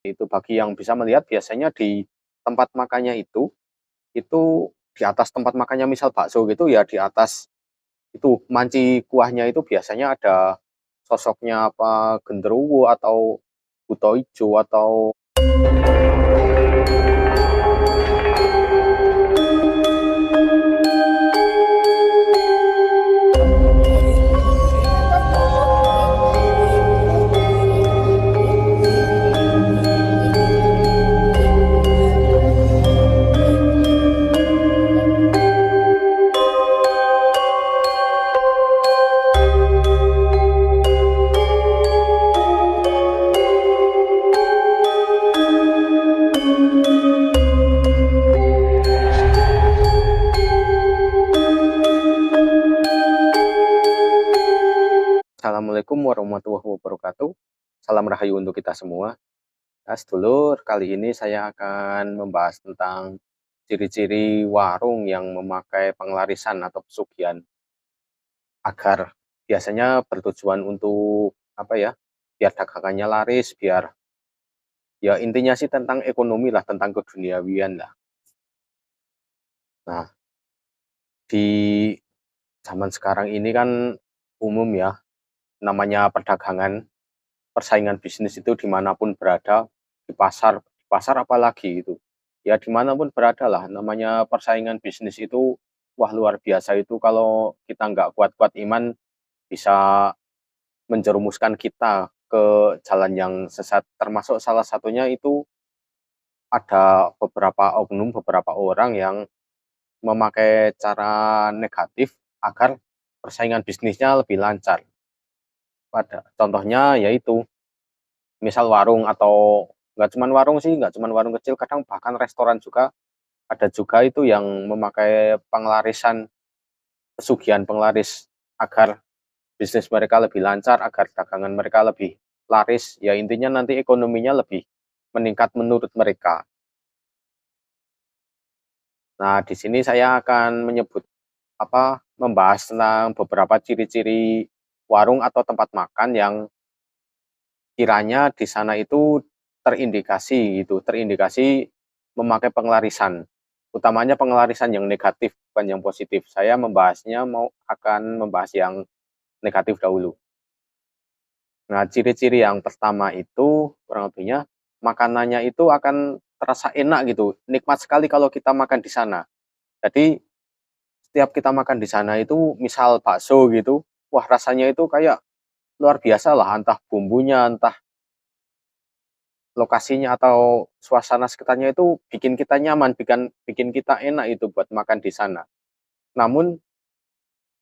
Itu bagi yang bisa melihat biasanya di tempat makannya itu di atas tempat makannya misal bakso gitu ya, di atas itu manci kuahnya itu biasanya ada sosoknya apa genderuwo atau buto ijo atau Assalamualaikum warahmatullahi wabarakatuh. Salam rahayu untuk kita semua. Nah, sedulur, kali ini saya akan membahas tentang ciri-ciri warung yang memakai penglarisan atau pesugihan agar biasanya bertujuan untuk apa ya? Biar dagangannya laris, biar ya intinya sih tentang ekonomi lah, tentang keduniawian lah. Nah, di zaman sekarang ini kan umum ya, namanya perdagangan, persaingan bisnis itu dimanapun berada, di pasar apalagi itu. Ya dimanapun berada lah, namanya persaingan bisnis itu, wah luar biasa itu kalau kita nggak kuat-kuat iman, bisa menjerumuskan kita ke jalan yang sesat. Termasuk salah satunya itu ada beberapa oknum, beberapa orang yang memakai cara negatif agar persaingan bisnisnya lebih lancar. Contohnya yaitu misal warung atau nggak cuman warung sih, nggak cuman warung kecil, kadang bahkan restoran juga, ada juga itu yang memakai penglarisan, pesugihan penglaris agar bisnis mereka lebih lancar, agar dagangan mereka lebih laris, ya intinya nanti ekonominya lebih meningkat menurut mereka. Nah, di sini saya akan membahas tentang beberapa ciri-ciri warung atau tempat makan yang kiranya di sana itu terindikasi memakai penglarisan, utamanya penglarisan yang negatif bukan yang positif. Saya akan membahas yang negatif dahulu. Nah, ciri-ciri yang pertama itu kurang lebihnya makanannya itu akan terasa enak gitu, nikmat sekali kalau kita makan di sana. Jadi setiap kita makan di sana itu misal bakso gitu, wah rasanya itu kayak luar biasa lah, entah bumbunya, entah lokasinya atau suasana sekitarnya itu bikin kita nyaman, bikin bikin kita enak itu buat makan di sana. Namun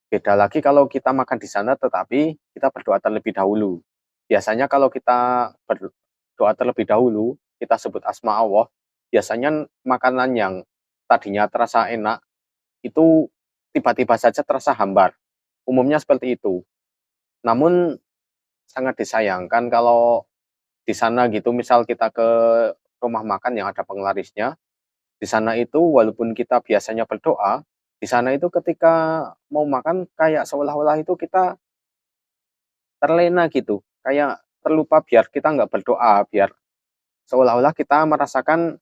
beda lagi kalau kita makan di sana tetapi kita berdoa terlebih dahulu. Biasanya kalau kita berdoa terlebih dahulu, kita sebut asma Allah, biasanya makanan yang tadinya terasa enak itu tiba-tiba saja terasa hambar. Umumnya seperti itu. Namun sangat disayangkan kalau di sana gitu misal kita ke rumah makan yang ada penglarisnya, di sana itu walaupun kita biasanya berdoa, di sana itu ketika mau makan kayak seolah-olah itu kita terlena gitu, kayak terlupa biar kita nggak berdoa, biar seolah-olah kita merasakan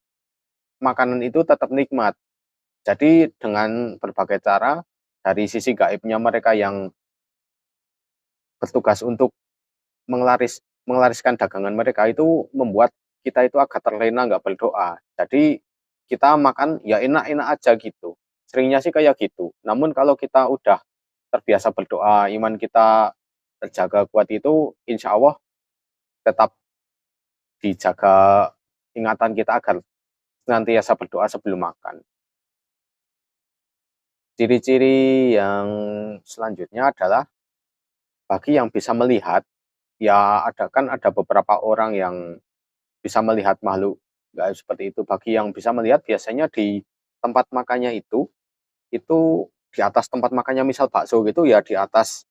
makanan itu tetap nikmat. Jadi dengan berbagai cara, dari sisi gaibnya mereka yang bertugas untuk menglariskan dagangan mereka itu membuat kita itu agak terlena nggak berdoa. Jadi kita makan ya enak-enak aja gitu. Seringnya sih kayak gitu. Namun kalau kita udah terbiasa berdoa, iman kita terjaga kuat itu insya Allah tetap dijaga ingatan kita agar senantiasa berdoa sebelum makan. Ciri-ciri yang selanjutnya adalah bagi yang bisa melihat, ya ada beberapa orang yang bisa melihat makhluk gaib seperti itu. Bagi yang bisa melihat biasanya di tempat makannya itu di atas tempat makannya misal bakso gitu ya, di atas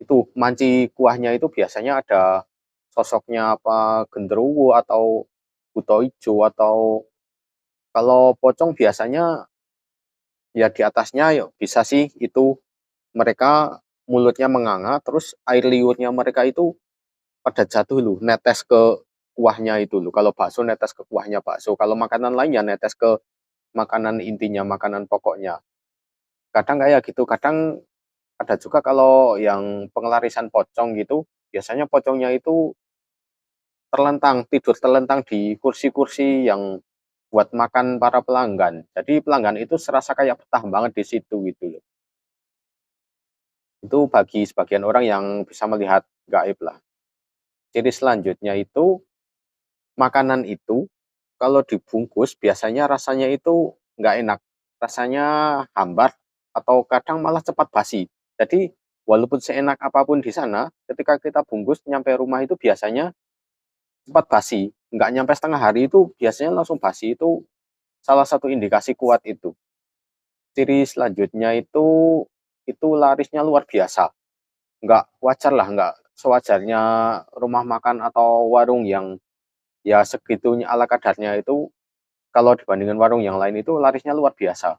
itu manci kuahnya itu biasanya ada sosoknya apa genderuwo atau buto ijo atau kalau pocong biasanya ya di atasnya ya bisa sih itu mereka mulutnya menganga terus air liurnya mereka itu pada jatuh loh, netes ke kuahnya itu loh, kalau bakso netes ke kuahnya bakso, kalau makanan lain ya netes ke makanan intinya, makanan pokoknya. Kadang kayak gitu, kadang ada juga kalau yang pengelarisan pocong gitu, biasanya pocongnya itu tidur terlentang di kursi-kursi yang buat makan para pelanggan. Jadi pelanggan itu serasa kayak betah banget di situ gitu loh. Itu bagi sebagian orang yang bisa melihat gaib lah. Ciri selanjutnya itu, makanan itu kalau dibungkus biasanya rasanya itu nggak enak, rasanya hambar atau kadang malah cepat basi. Jadi walaupun seenak apapun di sana, ketika kita bungkus nyampe rumah itu biasanya cepat basi, nggak nyampe setengah hari itu biasanya langsung basi, itu salah satu indikasi kuat itu. Ciri selanjutnya itu larisnya luar biasa, nggak wajar lah, nggak sewajarnya rumah makan atau warung yang ya segitunya ala kadarnya itu, kalau dibandingkan warung yang lain itu larisnya luar biasa.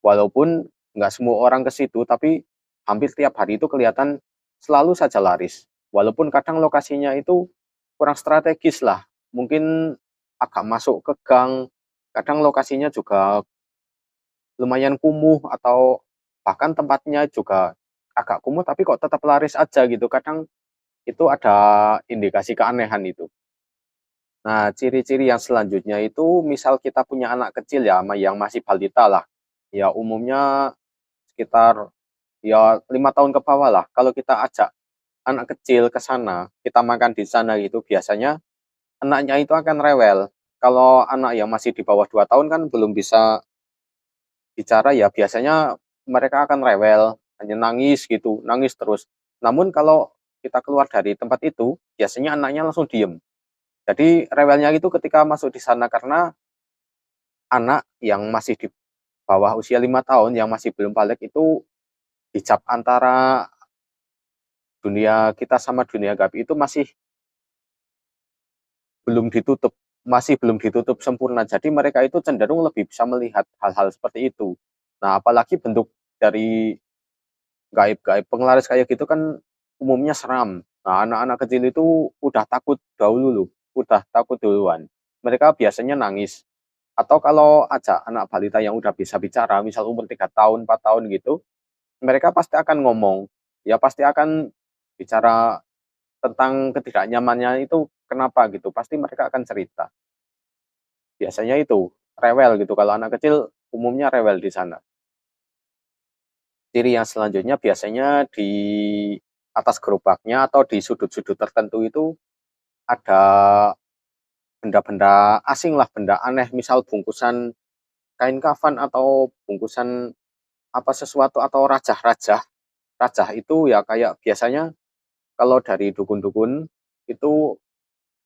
Walaupun nggak semua orang ke situ, tapi hampir tiap hari itu kelihatan selalu saja laris. Walaupun kadang lokasinya itu kurang strategis lah, mungkin agak masuk ke gang, kadang lokasinya juga lumayan kumuh atau bahkan tempatnya juga agak kumuh tapi kok tetap laris aja gitu. Kadang itu ada indikasi keanehan itu. Nah, ciri-ciri yang selanjutnya itu misal kita punya anak kecil ya, yang masih balita lah. Ya umumnya sekitar ya 5 tahun ke bawah lah. Kalau kita ajak anak kecil ke sana, kita makan di sana gitu, biasanya anaknya itu akan rewel. Kalau anak yang masih di bawah 2 tahun kan belum bisa bicara ya, biasanya mereka akan rewel, hanya nangis gitu, nangis terus. Namun kalau kita keluar dari tempat itu, biasanya anaknya langsung diem. Jadi rewelnya itu ketika masuk di sana karena anak yang masih di bawah usia 5 tahun yang masih belum balik itu hijab antara dunia kita sama dunia gaib itu masih belum ditutup sempurna. Jadi mereka itu cenderung lebih bisa melihat hal-hal seperti itu. Nah, apalagi bentuk dari gaib-gaib penglaris kayak gitu kan umumnya seram. Nah, anak-anak kecil itu udah takut dahulu, udah takut duluan. Mereka biasanya nangis. Atau kalau ajak anak balita yang udah bisa bicara, misal umur 3 tahun, 4 tahun gitu, mereka pasti akan ngomong. Ya pasti akan bicara tentang ketidaknyamannya itu kenapa gitu, pasti mereka akan cerita. Biasanya itu, rewel gitu, kalau anak kecil umumnya rewel di sana. Ciri yang selanjutnya biasanya di atas gerobaknya atau di sudut-sudut tertentu itu ada benda-benda asing lah, benda aneh, misal bungkusan kain kafan atau bungkusan apa sesuatu atau rajah-rajah. Rajah itu ya kayak biasanya kalau dari dukun-dukun itu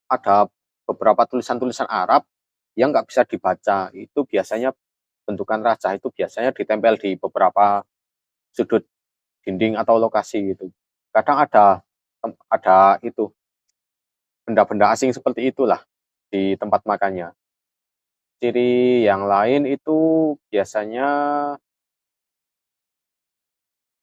ada beberapa tulisan-tulisan Arab yang nggak bisa dibaca. Itu biasanya bentukan rajah itu biasanya ditempel di beberapa sudut dinding atau lokasi gitu. Kadang ada itu benda-benda asing seperti itulah di tempat makannya. Ciri yang lain itu biasanya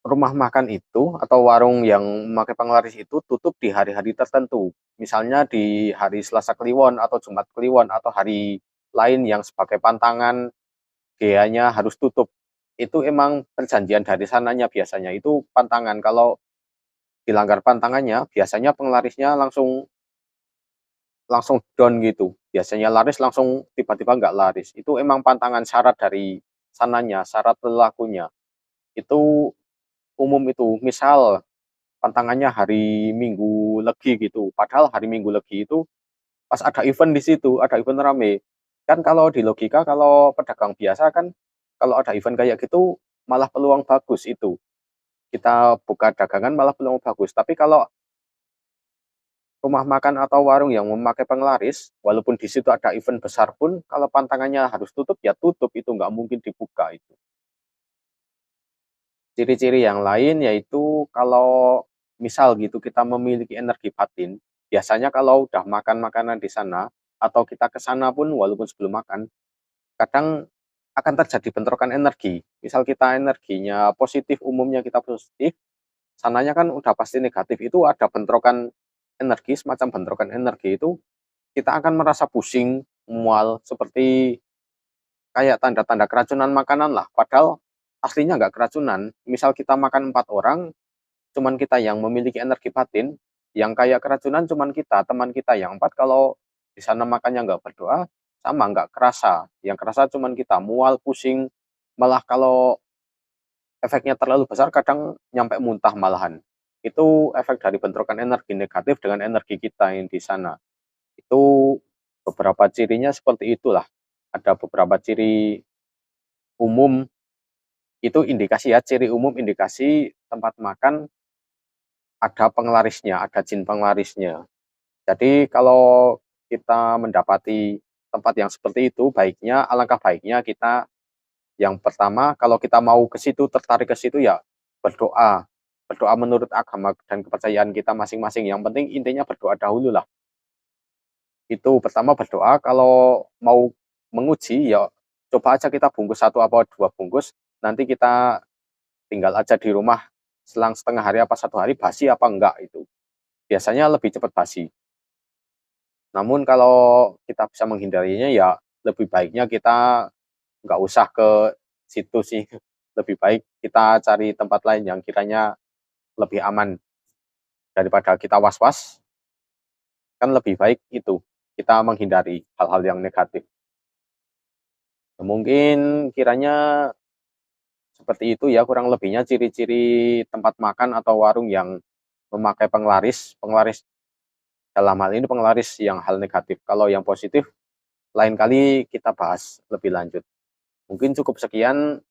rumah makan itu atau warung yang memakai penglaris itu tutup di hari-hari tertentu. Misalnya di hari Selasa Kliwon atau Jumat Kliwon atau hari lain yang sebagai pantangan GA-nya harus tutup. Itu emang perjanjian dari sananya biasanya, itu pantangan. Kalau dilanggar pantangannya, biasanya penglarisnya langsung langsung down gitu. Biasanya laris langsung tiba-tiba nggak laris. Itu emang pantangan syarat dari sananya, syarat pelakunya. Itu umum itu. Misal pantangannya hari Minggu Legi gitu. Padahal hari Minggu Legi itu pas ada event di situ, ada event rame. Kan kalau di logika kalau pedagang biasa kan kalau ada event kayak gitu malah peluang bagus itu. Kita buka dagangan malah peluang bagus. Tapi kalau rumah makan atau warung yang memakai penglaris, walaupun di situ ada event besar pun, kalau pantangannya harus tutup, ya tutup, itu nggak mungkin dibuka itu. Ciri-ciri yang lain yaitu kalau misal gitu kita memiliki energi batin, biasanya kalau udah makan makanan di sana, atau kita ke sana pun walaupun sebelum makan, kadang akan terjadi bentrokan energi. Misal kita energinya positif, umumnya kita positif, sananya kan udah pasti negatif, itu ada bentrokan energi, semacam bentrokan energi itu kita akan merasa pusing, mual, seperti kayak tanda-tanda keracunan makanan lah, padahal aslinya nggak keracunan. Misal kita makan 4 orang, cuman kita yang memiliki energi batin, yang kayak keracunan cuman kita, teman kita yang 4 kalau di sana makannya nggak berdoa, sama nggak kerasa. Yang kerasa cuman kita, mual, pusing, malah kalau efeknya terlalu besar kadang nyampe muntah malahan. Itu efek dari bentrokan energi negatif dengan energi kita yang di sana. Itu beberapa cirinya seperti itulah. Ada beberapa ciri umum, itu indikasi ya, ciri umum indikasi tempat makan ada penglarisnya, ada jin penglarisnya. Jadi kalau kita mendapati tempat yang seperti itu, baiknya alangkah baiknya kita yang pertama kalau kita mau ke situ, tertarik ke situ ya berdoa. Berdoa menurut agama dan kepercayaan kita masing-masing, yang penting intinya berdoa dahulu lah. Itu pertama berdoa, kalau mau menguji ya coba aja kita bungkus 1 apa 2 bungkus, nanti kita tinggal aja di rumah selang setengah hari apa 1 hari basi apa enggak itu. Biasanya lebih cepat basi. Namun kalau kita bisa menghindarinya ya lebih baiknya kita nggak usah ke situ sih. Lebih baik kita cari tempat lain yang kiranya lebih aman daripada kita was-was, kan lebih baik itu, kita menghindari hal-hal yang negatif. Mungkin kiranya seperti itu ya kurang lebihnya ciri-ciri tempat makan atau warung yang memakai penglaris. Penglaris dalam hal ini penglaris yang hal negatif. Kalau yang positif lain kali kita bahas lebih lanjut. Mungkin cukup sekian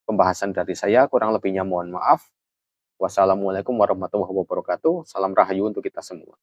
pembahasan dari saya, kurang lebihnya mohon maaf. Wassalamualaikum warahmatullahi wabarakatuh. Salam rahayu untuk kita semua.